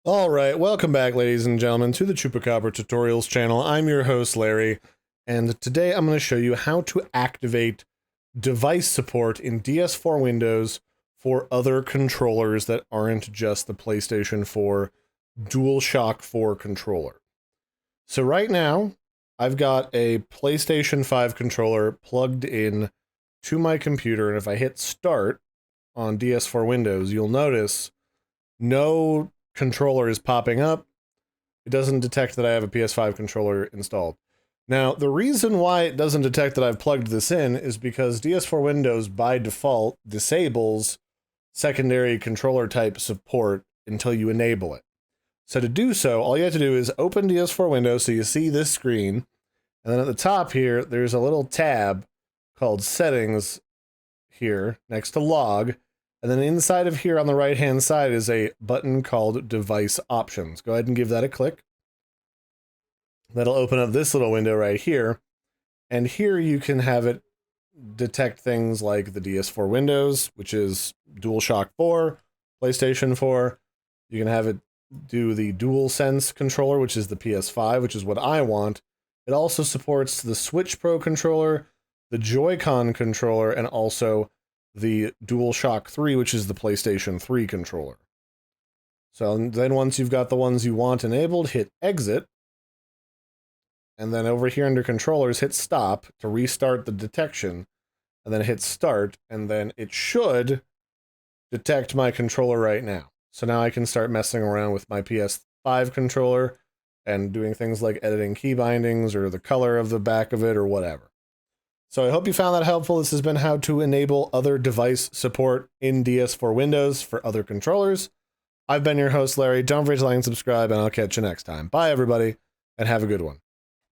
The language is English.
Alright, welcome back ladies and gentlemen to the Chupacabra tutorials channel. I'm your host Larry, and today I'm going to show you how to activate device support in DS4 Windows for other controllers that aren't just the PlayStation 4 DualShock 4 controller. So right now, I've got a PlayStation 5 controller plugged in to my computer, and if I hit start on DS4 Windows, you'll notice no controller is popping up. It doesn't detect that I have a PS5 controller installed. Now, the reason why it doesn't detect that I've plugged this in is because DS4 Windows by default disables secondary controller type support until you enable it. So to do so, all you have to do is open DS4 Windows so you see this screen, and then at the top here, there's a little tab called Settings here next to Log. And then inside of here on the right-hand side is a button called Device Options. Go ahead and give that a click. That'll open up this little window right here. And here you can have it detect things like the DS4 Windows, which is DualShock 4, PlayStation 4. You can have it do the DualSense controller, which is the PS5, which is what I want. It also supports the Switch Pro controller, the Joycon controller, and also the DualShock 3, which is the PlayStation 3 controller. So then once you've got the ones you want enabled, hit exit. And then over here under controllers, hit stop to restart the detection. And then hit start, and then it should detect my controller right now. So now I can start messing around with my PS5 controller and doing things like editing key bindings or the color of the back of it or whatever. So I hope you found that helpful. This has been how to enable other device support in DS4 Windows for other controllers. I've been your host, Larry. Don't forget to like and subscribe, and I'll catch you next time. Bye, everybody, and have a good one.